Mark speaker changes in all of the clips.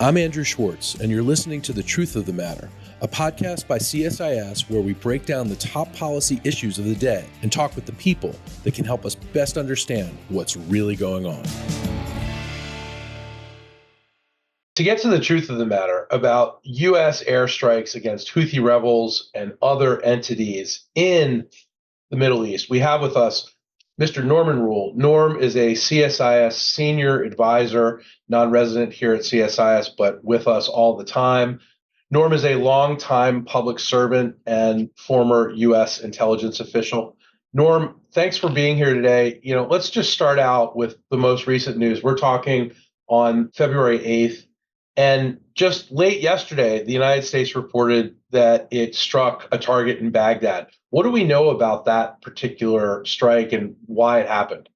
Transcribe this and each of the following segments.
Speaker 1: I'm Andrew Schwartz, and you're listening to The Truth of the Matter, a podcast by CSIS where we break down the top policy issues of the day and talk with the people that can help us best understand what's really going on. To get to the truth of the matter about U.S. airstrikes against Houthi rebels and other entities in the Middle East, we have with us Mr. Norman Roule. Norm is a CSIS senior advisor, non-resident here at CSIS, but with us all the time. Norm is a longtime public servant and former U.S. intelligence official. Norm, thanks for being here today. Let's just start out with the most recent news. We're talking on February 8th, and just late yesterday, the United States reported that it struck a target in Baghdad. What do we know about that particular strike and why it happened?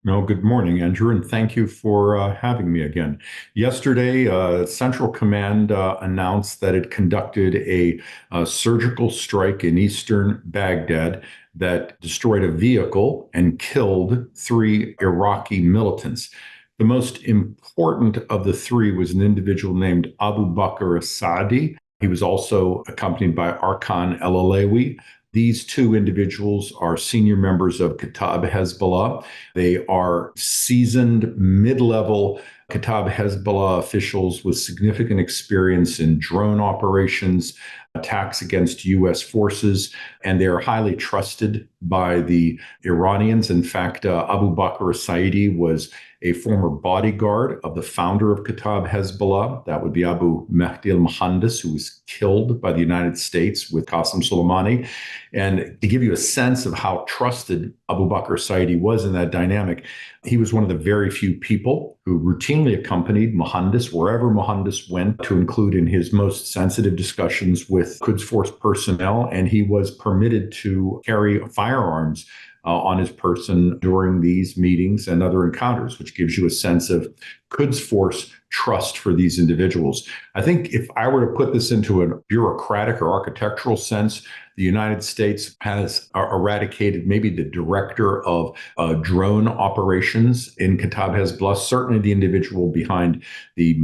Speaker 2: No, good morning, Andrew, and thank you for having me again. Yesterday, Central Command announced that it conducted a surgical strike in eastern Baghdad that destroyed a vehicle and killed 3 Iraqi militants. The most important of the 3 was an individual named Abu Bakr as-Sadi. He was also accompanied by Arkan el-Alawi. These 2 individuals are senior members of Kata'ib Hezbollah. They are seasoned mid-level Kata'ib Hezbollah officials with significant experience in drone operations, attacks against U.S. forces, and they are highly trusted by the Iranians. In fact, Abu Bakr as-Sadi was a former bodyguard of the founder of Kata'ib Hezbollah. That would be Abu Mahdi al-Muhandis, who was killed by the United States with Qasem Soleimani. And to give you a sense of how trusted Abu Bakr as-Sadi was in that dynamic, he was one of the very few people who routinely accompanied Muhandis wherever Muhandis went, to include in his most sensitive discussions with Quds Force personnel. And he was permitted to carry firearms on his person during these meetings and other encounters, which gives you a sense of Quds Force trust for these individuals. I think if I were to put this into a bureaucratic or architectural sense, the United States has eradicated maybe the director of drone operations in Kata'ib Hezbollah, certainly the individual behind the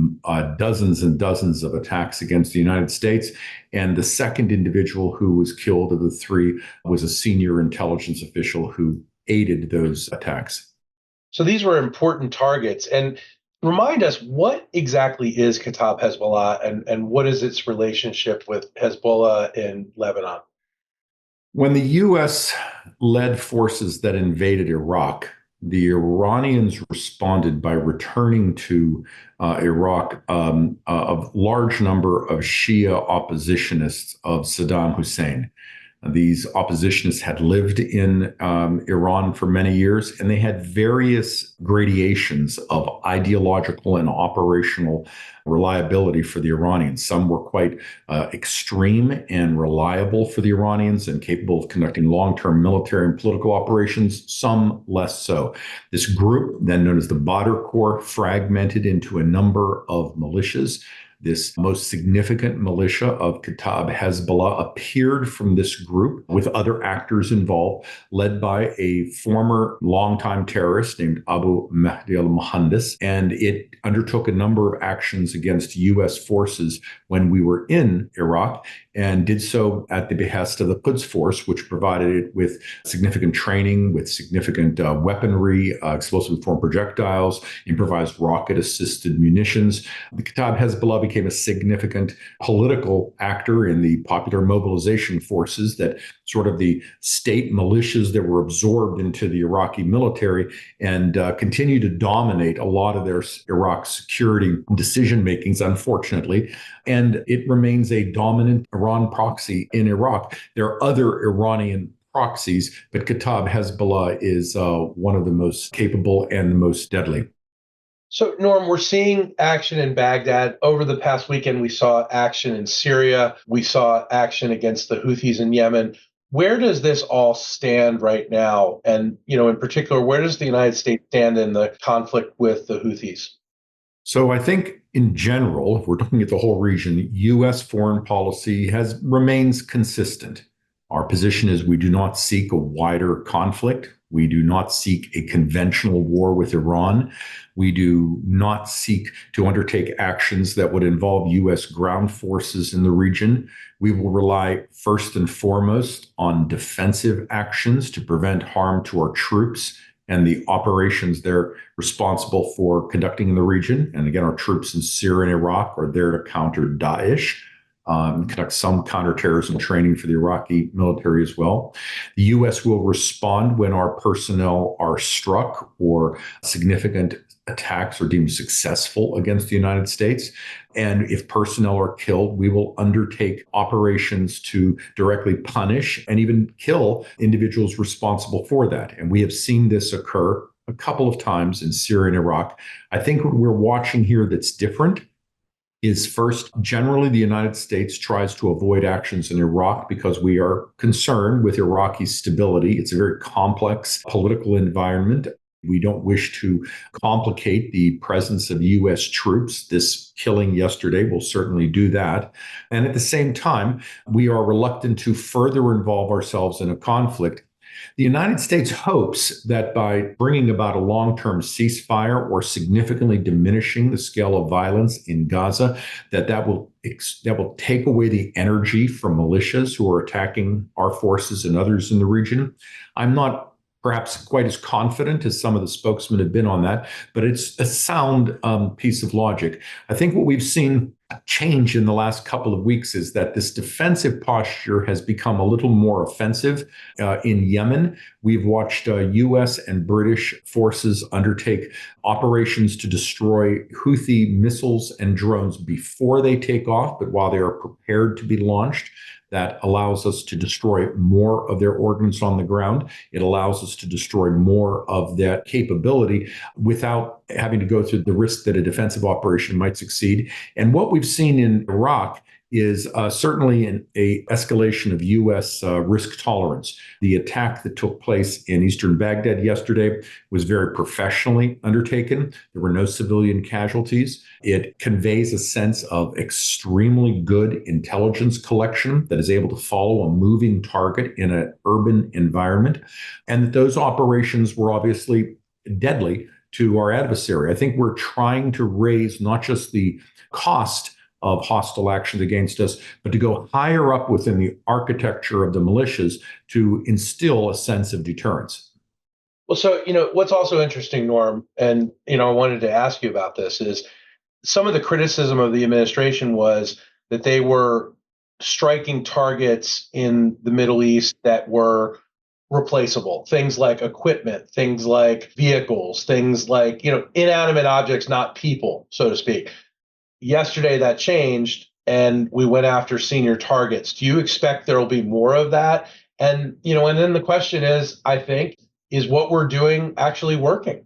Speaker 2: dozens and dozens of attacks against the United States. And the second individual who was killed of the 3 was a senior intelligence official who aided those attacks.
Speaker 1: So these were important targets. And remind us, what exactly is Kata'ib Hezbollah and what is its relationship with Hezbollah in Lebanon?
Speaker 2: When the U.S. led forces that invaded Iraq, the Iranians responded by returning to Iraq a large number of Shia oppositionists of Saddam Hussein. These oppositionists had lived in Iran for many years, and they had various gradations of ideological and operational reliability for the Iranians. Some were quite extreme and reliable for the Iranians and capable of conducting long-term military and political operations, some less so. This group, then known as the Badr Corps, fragmented into a number of militias. This most significant militia of Kata'ib Hezbollah appeared from this group with other actors involved, led by a former longtime terrorist named Abu Mahdi al-Muhandis. And it undertook a number of actions against U.S. forces when we were in Iraq, and did so at the behest of the Quds Force, which provided it with significant training, with significant weaponry, explosive form projectiles, improvised rocket-assisted munitions. The Kata'ib Hezbollah became a significant political actor in the popular mobilization forces, that sort of the state militias that were absorbed into the Iraqi military, and continue to dominate a lot of their Iraq security decision makings, unfortunately. And it remains a dominant Iran proxy in Iraq. There are other Iranian proxies, but Kata'ib Hezbollah is one of the most capable and the most deadly.
Speaker 1: So, Norm, we're seeing action in Baghdad. Over the past weekend, we saw action in Syria. We saw action against the Houthis in Yemen. Where does this all stand right now? And, in particular, where does the United States stand in the conflict with the Houthis?
Speaker 2: So I think in general, if we're looking at the whole region, U.S. foreign policy remains consistent. Our position is we do not seek a wider conflict. We do not seek a conventional war with Iran. We do not seek to undertake actions that would involve U.S. ground forces in the region. We will rely first and foremost on defensive actions to prevent harm to our troops and the operations they're responsible for conducting in the region. And again, our troops in Syria and Iraq are there to counter Daesh, conduct some counterterrorism training for the Iraqi military as well. The U.S. will respond when our personnel are struck or significant attacks are deemed successful against the United States. And if personnel are killed, we will undertake operations to directly punish and even kill individuals responsible for that. And we have seen this occur a couple of times in Syria and Iraq. I think what we're watching here that's different is first, generally, the United States tries to avoid actions in Iraq because we are concerned with Iraqi stability. It's a very complex political environment. We don't wish to complicate the presence of U.S. troops. This killing yesterday will certainly do that. And at the same time, we are reluctant to further involve ourselves in a conflict. The United States hopes that by bringing about a long-term ceasefire or significantly diminishing the scale of violence in Gaza, that will take away the energy from militias who are attacking our forces and others in the region. I'm not perhaps quite as confident as some of the spokesmen have been on that, but it's a sound piece of logic. I think what we've seen change in the last couple of weeks is that this defensive posture has become a little more offensive. In Yemen, we've watched U.S. and British forces undertake operations to destroy Houthi missiles and drones before they take off, but while they are prepared to be launched. That allows us to destroy more of their ordnance on the ground. It allows us to destroy more of that capability without having to go through the risk that a defensive operation might succeed. And what we've seen in Iraq is certainly an escalation of U.S. Risk tolerance. The attack that took place in eastern Baghdad yesterday was very professionally undertaken. There were no civilian casualties. It conveys a sense of extremely good intelligence collection that is able to follow a moving target in an urban environment, and that those operations were obviously deadly to our adversary. I think we're trying to raise not just the cost of hostile actions against us, but to go higher up within the architecture of the militias to instill a sense of deterrence.
Speaker 1: Well, so, what's also interesting, Norm, and, I wanted to ask you about this, is some of the criticism of the administration was that they were striking targets in the Middle East that were replaceable, things like equipment, things like vehicles, things like, inanimate objects, not people, so to speak. Yesterday that changed and we went after senior targets. Do you expect there will be more of that? And, and then the question is, I think, is what we're doing actually working?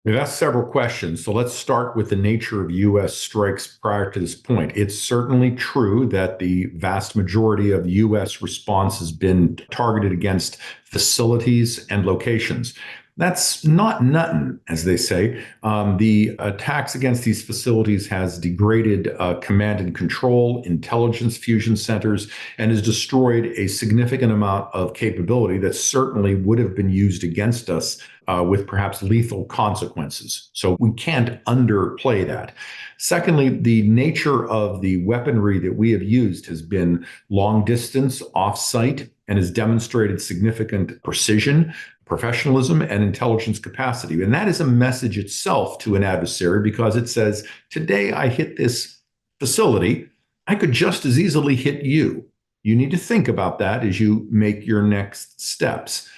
Speaker 2: We've asked several questions. So let's start with the nature of U.S. strikes prior to this point. It's certainly true that the vast majority of U.S. response has been targeted against facilities and locations. That's not nothing, as they say. The attacks against these facilities has degraded command and control, intelligence fusion centers, and has destroyed a significant amount of capability that certainly would have been used against us with perhaps lethal consequences. So we can't underplay that. Secondly, the nature of the weaponry that we have used has been long distance, off-site, and has demonstrated significant precision, professionalism, and intelligence capacity. And that is a message itself to an adversary because it says, today I hit this facility, I could just as easily hit you. You need to think about that as you make your next steps.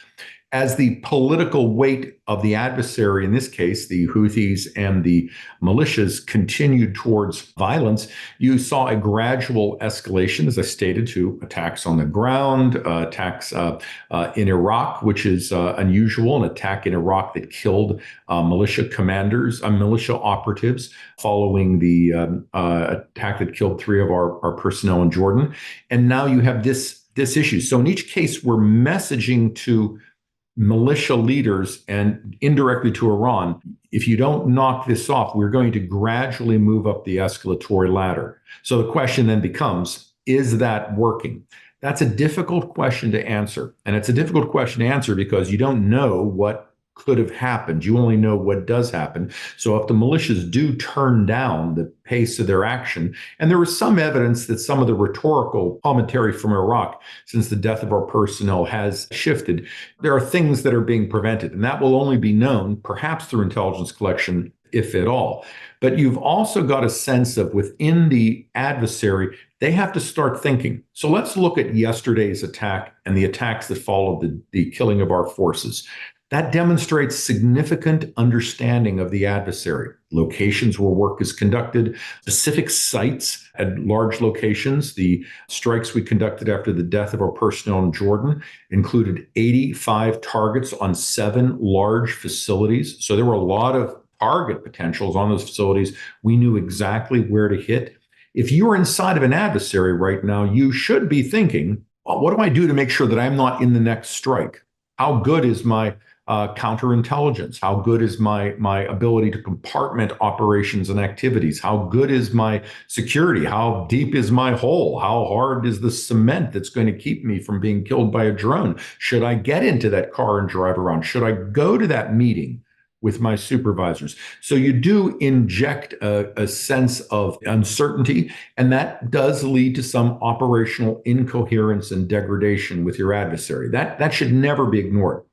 Speaker 2: As the political weight of the adversary, in this case, the Houthis and the militias, continued towards violence, you saw a gradual escalation, as I stated, to attacks on the ground, attacks in Iraq, which is unusual, an attack in Iraq that killed militia commanders, militia operatives, following the attack that killed 3 of our personnel in Jordan. And now you have this issue. So in each case, we're messaging to militia leaders and indirectly to Iran, if you don't knock this off, we're going to gradually move up the escalatory ladder. So the question then becomes, is that working? That's a difficult question to answer. And it's a difficult question to answer because you don't know what could have happened. You only know what does happen. So if the militias do turn down the pace of their action, and there was some evidence that some of the rhetorical commentary from Iraq since the death of our personnel has shifted, there are things that are being prevented. And that will only be known perhaps through intelligence collection, if at all. But you've also got a sense of within the adversary, they have to start thinking. So let's look at yesterday's attack and the attacks that followed the killing of our forces. That demonstrates significant understanding of the adversary, locations where work is conducted, specific sites at large locations. The strikes we conducted after the death of our personnel in Jordan included 85 targets on 7 large facilities. So there were a lot of target potentials on those facilities. We knew exactly where to hit. If you're inside of an adversary right now, you should be thinking, well, what do I do to make sure that I'm not in the next strike? How good is my counterintelligence? How good is my ability to compartment operations and activities? How good is my security? How deep is my hole? How hard is the cement that's going to keep me from being killed by a drone? Should I get into that car and drive around? Should I go to that meeting with my supervisors? So you do inject a sense of uncertainty, and that does lead to some operational incoherence and degradation with your adversary. That should never be ignored.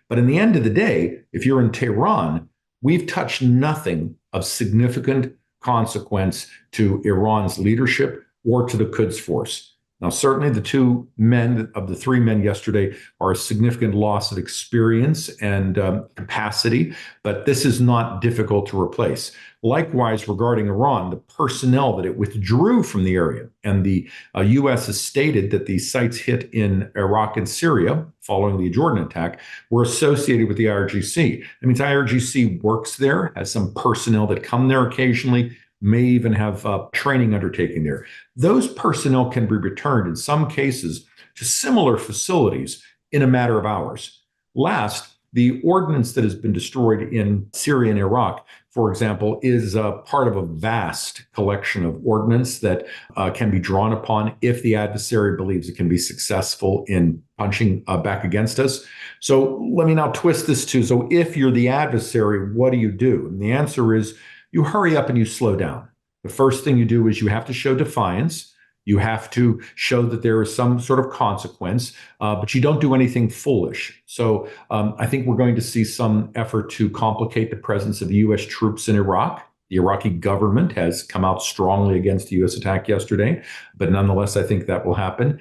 Speaker 2: But in the end of the day, if you're in Tehran, we've touched nothing of significant consequence to Iran's leadership or to the Quds force. Now, certainly the 2 men of the 3 men yesterday are a significant loss of experience and capacity, but this is not difficult to replace. Likewise, regarding Iran, the personnel that it withdrew from the area, and the U.S. has stated that the sites hit in Iraq and Syria following the Jordan attack were associated with the IRGC. That means IRGC works there, has some personnel that come there occasionally, may even have training undertaking there. Those personnel can be returned in some cases to similar facilities in a matter of hours. Last, the ordnance that has been destroyed in Syria and Iraq, for example, is part of a vast collection of ordnance that can be drawn upon if the adversary believes it can be successful in punching back against us. So let me now twist this to, so if you're the adversary, what do you do? And the answer is, you hurry up and you slow down. The first thing you do is you have to show defiance. You have to show that there is some sort of consequence, but you don't do anything foolish. So I think we're going to see some effort to complicate the presence of U.S. troops in Iraq. The Iraqi government has come out strongly against the U.S. attack yesterday, but nonetheless, I think that will happen.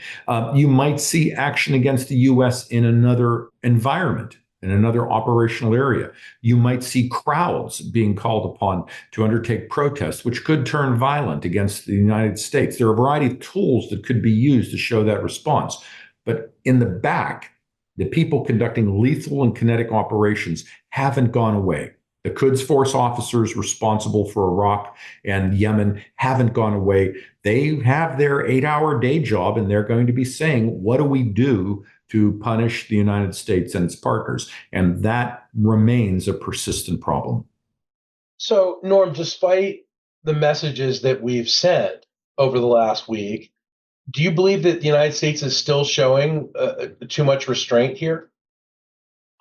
Speaker 2: You might see action against the U.S. in another environment, in another operational area. You might see crowds being called upon to undertake protests, which could turn violent against the United States. There are a variety of tools that could be used to show that response. But in the back, the people conducting lethal and kinetic operations haven't gone away. The Quds Force officers responsible for Iraq and Yemen haven't gone away. They have their 8-hour day job, and they're going to be saying, what do we do to punish the United States and its partners? And that remains a persistent problem.
Speaker 1: So, Norm, despite the messages that we've sent over the last week, do you believe that the United States is still showing too much restraint here?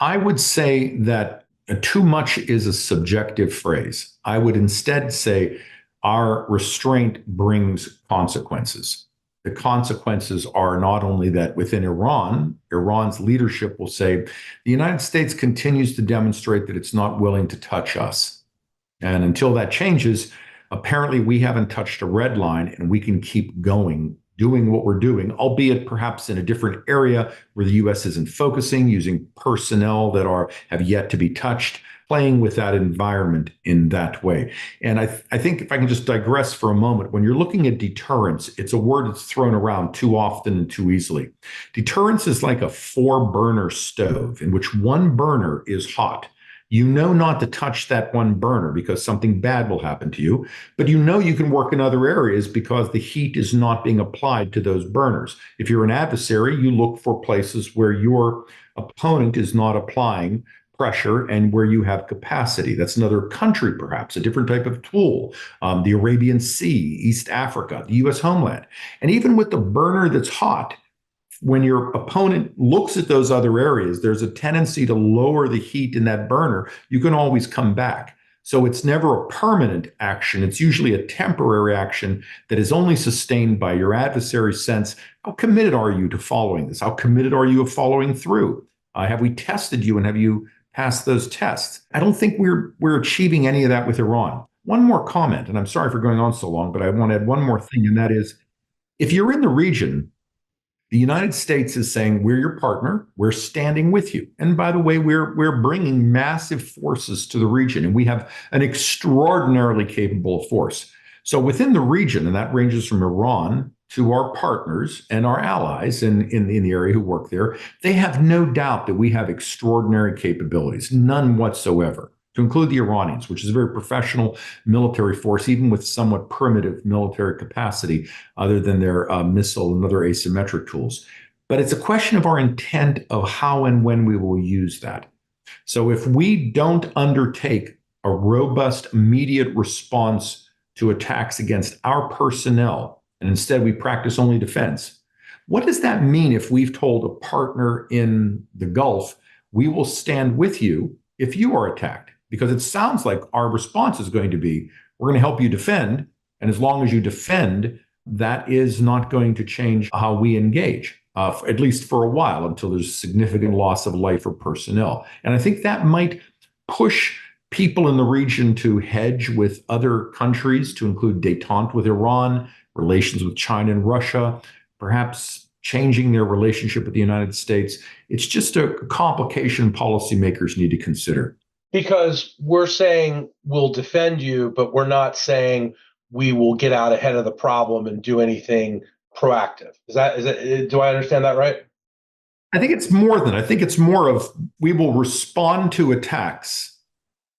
Speaker 2: I would say that too much is a subjective phrase. I would instead say our restraint brings consequences. The consequences are not only that within Iran, Iran's leadership will say, the United States continues to demonstrate that it's not willing to touch us. And until that changes, apparently we haven't touched a red line, and we can keep going, doing what we're doing, albeit perhaps in a different area where the U.S. isn't focusing, using personnel that have yet to be touched, playing with that environment in that way. And I think if I can just digress for a moment, when you're looking at deterrence, it's a word that's thrown around too often and too easily. Deterrence is like a 4-burner stove in which one burner is hot. You know not to touch that one burner because something bad will happen to you, but you know you can work in other areas because the heat is not being applied to those burners. If you're an adversary, you look for places where your opponent is not applying pressure and where you have capacity. That's another country, perhaps, a different type of tool, the Arabian Sea, East Africa, the U.S. homeland. And even with the burner that's hot, when your opponent looks at those other areas, there's a tendency to lower the heat in that burner. You can always come back. So it's never a permanent action. It's usually a temporary action that is only sustained by your adversary's sense. How committed are you to following this? How committed are you of following through? Have we tested you and have you passed those tests? I don't think we're achieving any of that with Iran. One more comment, and I'm sorry for going on so long, but I want to add one more thing, and that is, if you're in the region, the United States is saying, we're your partner, we're standing with you. And by the way, we're bringing massive forces to the region, and we have an extraordinarily capable force. So within the region, and that ranges from Iran to our partners and our allies in the area who work there, they have no doubt that we have extraordinary capabilities, none whatsoever, to include the Iranians, which is a very professional military force, even with somewhat primitive military capacity, other than their missile and other asymmetric tools. But it's a question of our intent of how and when we will use that. So if we don't undertake a robust, immediate response to attacks against our personnel, and instead we practice only defense, what does that mean if we've told a partner in the Gulf, we will stand with you if you are attacked? Because it sounds like our response is going to be, we're going to help you defend. And as long as you defend, that is not going to change how we engage, at least for a while, until there's significant loss of life or personnel. And I think that might push people in the region to hedge with other countries, to include détente with Iran, relations with China and Russia, perhaps changing their relationship with the United States. It's just a complication policymakers need to consider.
Speaker 1: Because we're saying we'll defend you, but we're not saying we will get out ahead of the problem and do anything proactive. Is that, do I understand that right?
Speaker 2: I think it's more than, I think it's more of, we will respond to attacks,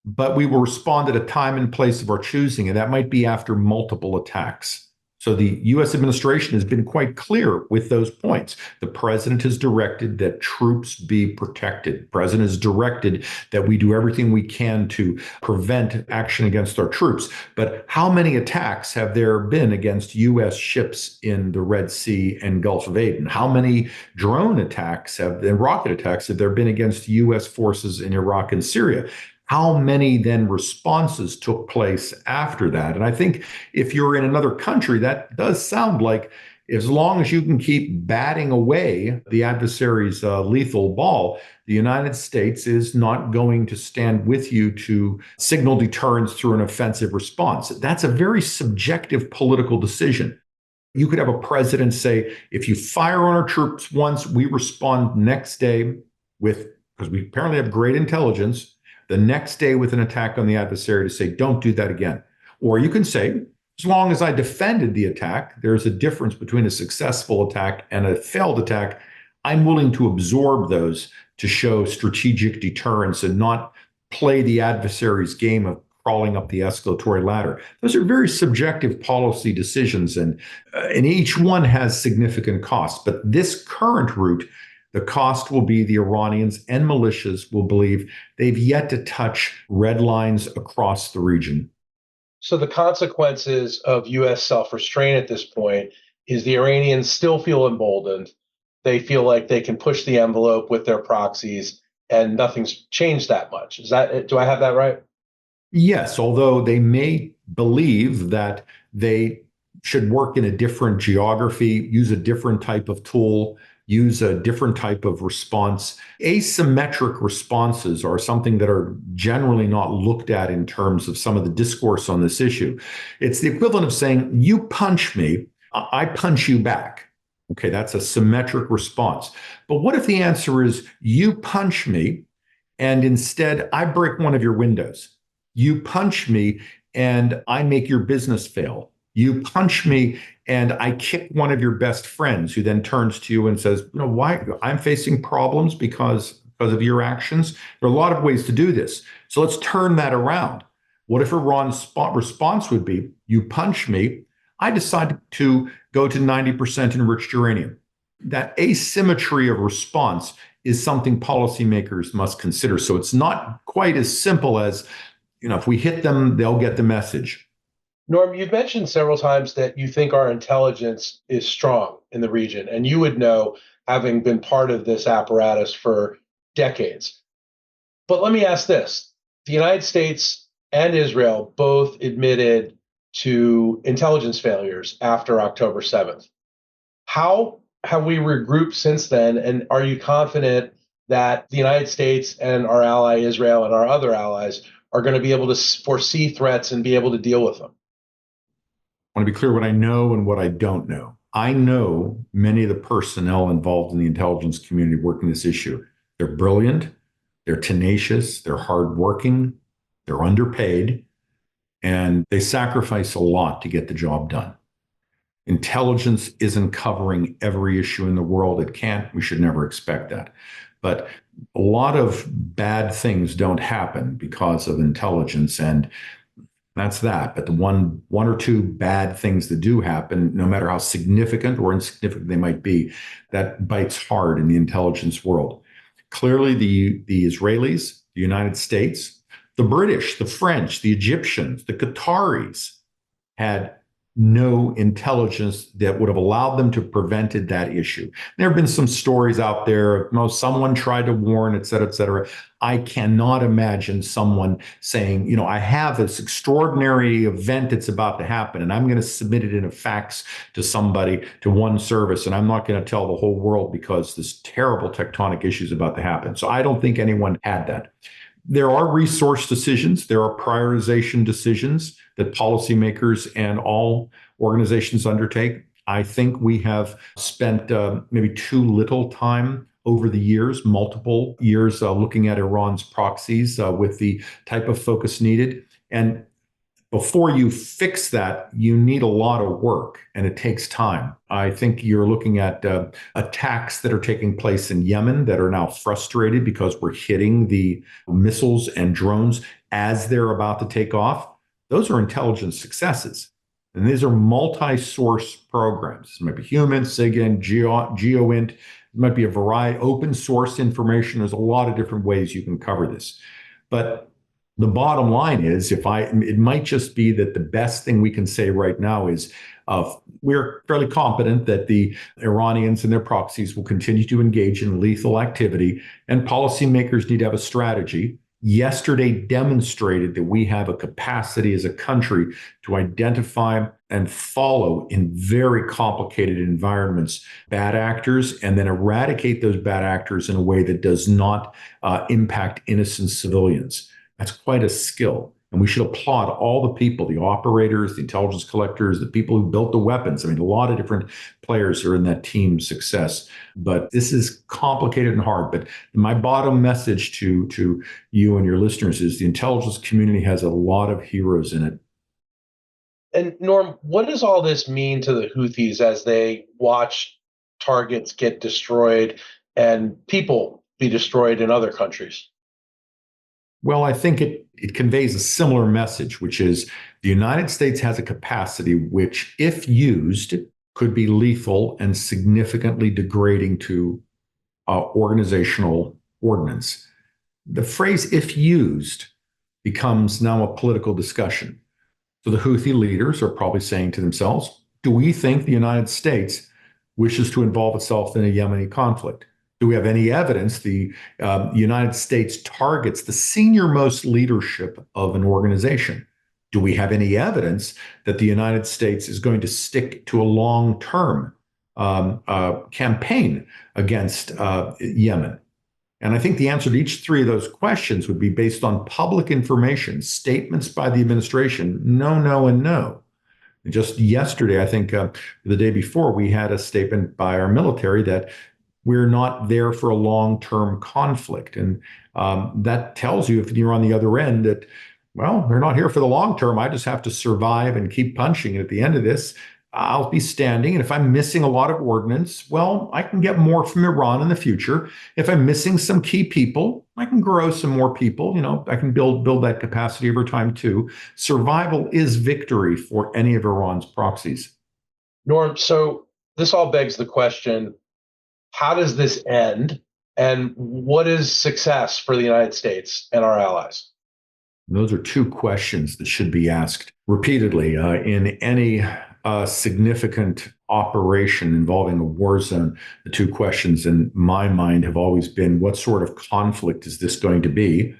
Speaker 2: but we will respond at a time and place of our choosing. And that might be after multiple attacks. So the U.S. administration has been quite clear with those points. The president has directed that troops be protected. The president has directed that we do everything we can to prevent action against our troops. But how many attacks have there been against U.S. ships in the Red Sea and Gulf of Aden? How many drone attacks and rocket attacks have there been against U.S. forces in Iraq and Syria? How many then responses took place after that? And I think if you're in another country, that does sound like, as long as you can keep batting away the adversary's lethal ball, the United States is not going to stand with you to signal deterrence through an offensive response. That's a very subjective political decision. You could have a president say, if you fire on our troops once, we respond next day with, because we apparently have great intelligence, the next day with an attack on the adversary to say, don't do that again. Or you can say, as long as I defended the attack, there's a difference between a successful attack and a failed attack. I'm willing to absorb those to show strategic deterrence and not play the adversary's game of crawling up the escalatory ladder. Those are very subjective policy decisions, and each one has significant costs. But this current route, the cost will be the Iranians and militias will believe they've yet to touch red lines across the region.
Speaker 1: So the consequences of U.S. self-restraint at this point is the Iranians still feel emboldened. They feel like they can push the envelope with their proxies, and nothing's changed that much. Is that, do I have that right?
Speaker 2: Yes, although they may believe that they should work in a different geography, use a different type of tool, use a different type of response. Asymmetric responses are something that are generally not looked at in terms of some of the discourse on this issue. It's the equivalent of saying, you punch me, I punch you back. Okay, that's a symmetric response. But what if the answer is, you punch me, and instead I break one of your windows? You punch me, and I make your business fail. You punch me and I kick one of your best friends, who then turns to you and says, you know, why I'm facing problems because of your actions. There are a lot of ways to do this. So let's turn that around. What if Iran's response would be, you punch me, I decide to go to 90% enriched uranium. That asymmetry of response is something policymakers must consider. So it's not quite as simple as, you know, if we hit them, they'll get the message.
Speaker 1: Norm, you've mentioned several times that you think our intelligence is strong in the region, and you would know having been part of this apparatus for decades. But let me ask this. The United States and Israel both admitted to intelligence failures after October 7th. How have we regrouped since then? And are you confident that the United States and our ally Israel and our other allies are going to be able to foresee threats and be able to deal with them?
Speaker 2: I want to be clear what I know and what I don't know. I know many of the personnel involved in the intelligence community working this issue. They're brilliant, they're tenacious, they're hardworking, they're underpaid, and they sacrifice a lot to get the job done. Intelligence isn't covering every issue in the world. It can't. We should never expect that. But a lot of bad things don't happen because of intelligence, and that's that. But the one or two bad things that do happen, no matter how significant or insignificant they might be, that bites hard in the intelligence world. Clearly, the Israelis, the United States, the British, the French, the Egyptians, the Qataris had no intelligence that would have allowed them to have prevented that issue. There have been some stories out there, someone tried to warn, et cetera, et cetera. I cannot imagine someone saying, I have this extraordinary event that's about to happen, and I'm going to submit it in a fax to somebody, to one service, and I'm not going to tell the whole world because this terrible tectonic issue is about to happen. So I don't think anyone had that. There are resource decisions. There are prioritization decisions that policymakers and all organizations undertake. I think we have spent maybe too little time over the years, multiple years, looking at Iran's proxies with the type of focus needed. And before you fix that, you need a lot of work, and it takes time. I think you're looking at attacks that are taking place in Yemen that are now frustrated because we're hitting the missiles and drones as they're about to take off. Those are intelligence successes. And these are multi-source programs. It might be human, SIGINT, GeoInt. It might be a variety, open source information. There's a lot of different ways you can cover this. But the bottom line is, it might just be that the best thing we can say right now is we're fairly confident that the Iranians and their proxies will continue to engage in lethal activity, and policymakers need to have a strategy. Yesterday demonstrated that we have a capacity as a country to identify and follow in very complicated environments bad actors, and then eradicate those bad actors in a way that does not impact innocent civilians. That's quite a skill. And we should applaud all the people, the operators, the intelligence collectors, the people who built the weapons. I mean, a lot of different players are in that team's success. But this is complicated and hard. But my bottom message to you and your listeners is the intelligence community has a lot of heroes in it.
Speaker 1: And Norm, what does all this mean to the Houthis as they watch targets get destroyed and people be destroyed in other countries?
Speaker 2: Well, I think it conveys a similar message, which is the United States has a capacity which, if used, could be lethal and significantly degrading to organizational ordnance. The phrase "if used" becomes now a political discussion. So the Houthi leaders are probably saying to themselves, do we think the United States wishes to involve itself in a Yemeni conflict? Do we have any evidence the United States targets the senior-most leadership of an organization? Do we have any evidence that the United States is going to stick to a long-term campaign against Yemen? And I think the answer to each three of those questions would be based on public information, statements by the administration, no, no, and no. Just yesterday, I think the day before, we had a statement by our military that we're not there for a long-term conflict. And that tells you, if you're on the other end, that, well, they're not here for the long term. I just have to survive and keep punching. And at the end of this, I'll be standing. And if I'm missing a lot of ordnance, well, I can get more from Iran in the future. If I'm missing some key people, I can grow some more people. I can build that capacity over time too. Survival is victory for any of Iran's proxies.
Speaker 1: Norm, so this all begs the question, how does this end? And what is success for the United States and our allies?
Speaker 2: Those are two questions that should be asked repeatedly in any significant operation involving a war zone, the two questions in my mind have always been, what sort of conflict is this going to be?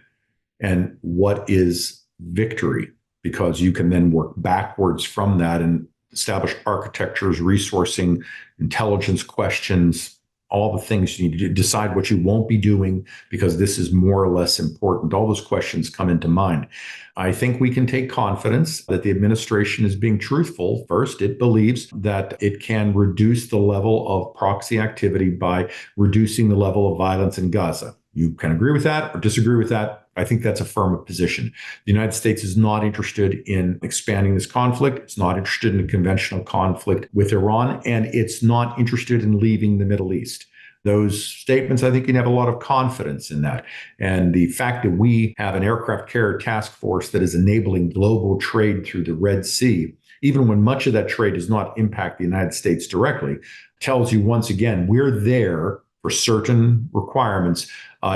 Speaker 2: And what is victory? Because you can then work backwards from that and establish architectures, resourcing, intelligence questions, all the things you need to do, decide what you won't be doing because this is more or less important. All those questions come into mind. I think we can take confidence that the administration is being truthful. First, it believes that it can reduce the level of proxy activity by reducing the level of violence in Gaza. You can agree with that or disagree with that. I think that's a firm position. The United States is not interested in expanding this conflict. It's not interested in a conventional conflict with Iran, and it's not interested in leaving the Middle East. Those statements, I think you can have a lot of confidence in that. And the fact that we have an aircraft carrier task force that is enabling global trade through the Red Sea, even when much of that trade does not impact the United States directly, tells you once again, we're there for certain requirements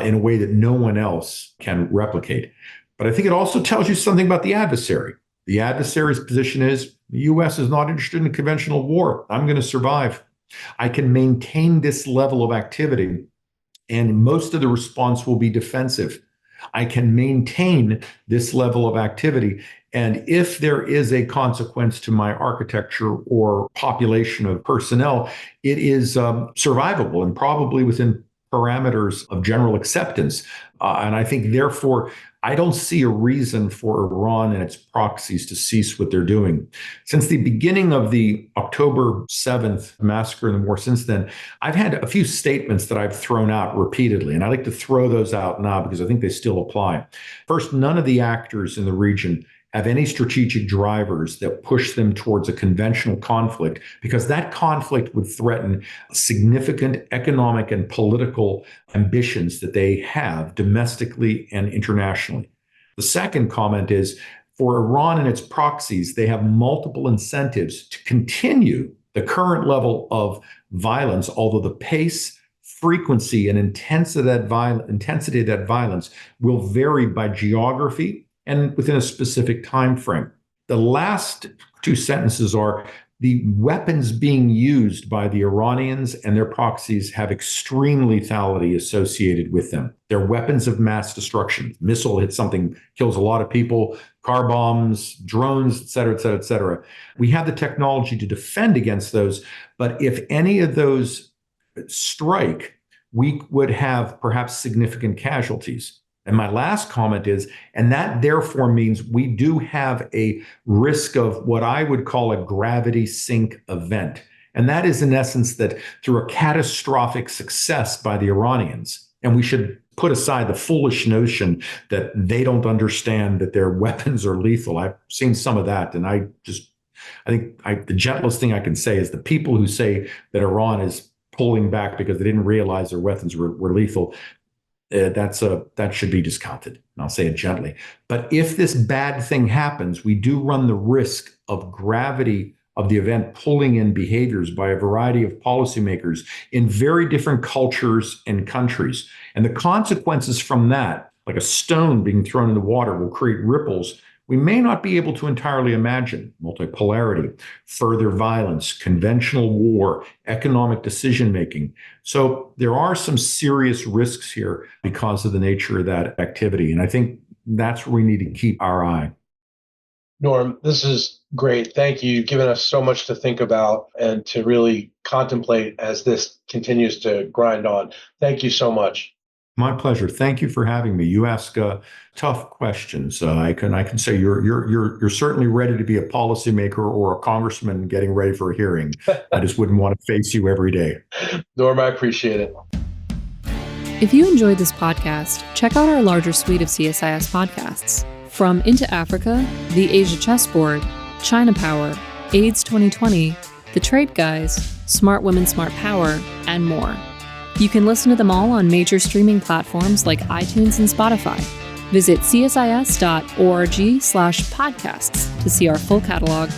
Speaker 2: in a way that no one else can replicate. But I think it also tells you something about the adversary. The adversary's position is the U.S. is not interested in a conventional war. I'm going to survive. I can maintain this level of activity, and most of the response will be defensive. I can maintain this level of activity. And if there is a consequence to my architecture or population of personnel, it is survivable and probably within parameters of general acceptance. And I think, therefore, I don't see a reason for Iran and its proxies to cease what they're doing. Since the beginning of the October 7th massacre and the war since then, I've had a few statements that I've thrown out repeatedly, and I like to throw those out now because I think they still apply. First, none of the actors in the region have any strategic drivers that push them towards a conventional conflict, because that conflict would threaten significant economic and political ambitions that they have domestically and internationally. The second comment is, for Iran and its proxies, they have multiple incentives to continue the current level of violence, although the pace, frequency, and intensity of that violence will vary by geography and within a specific time frame. The last two sentences are, the weapons being used by the Iranians and their proxies have extreme lethality associated with them. They're weapons of mass destruction. Missile hits something, kills a lot of people, car bombs, drones, et cetera, et cetera, et cetera. We have the technology to defend against those, but if any of those strike, we would have perhaps significant casualties. And my last comment is, and that therefore means we do have a risk of what I would call a gravity sink event. And that is, in essence, that through a catastrophic success by the Iranians, and we should put aside the foolish notion that they don't understand that their weapons are lethal. I've seen some of that, and I think the gentlest thing I can say is the people who say that Iran is pulling back because they didn't realize their weapons were lethal, that should be discounted. And I'll say it gently. But if this bad thing happens, we do run the risk of gravity of the event pulling in behaviors by a variety of policymakers in very different cultures and countries. And the consequences from that, like a stone being thrown in the water, will create ripples we may not be able to entirely imagine: multipolarity, further violence, conventional war, economic decision-making. So there are some serious risks here because of the nature of that activity. And I think that's where we need to keep our eye.
Speaker 1: Norm, this is great. Thank you. You've given us so much to think about and to really contemplate as this continues to grind on. Thank you so much.
Speaker 2: My pleasure. Thank you for having me. You ask tough questions. I can say you're certainly ready to be a policymaker or a congressman getting ready for a hearing. I just wouldn't want to face you every day.
Speaker 1: Norm, I appreciate it.
Speaker 3: If you enjoyed this podcast, check out our larger suite of CSIS podcasts. From Into Africa, The Asia Chessboard, China Power, AIDS 2020, The Trade Guys, Smart Women, Smart Power, and more. You can listen to them all on major streaming platforms like iTunes and Spotify. Visit csis.org/podcasts to see our full catalog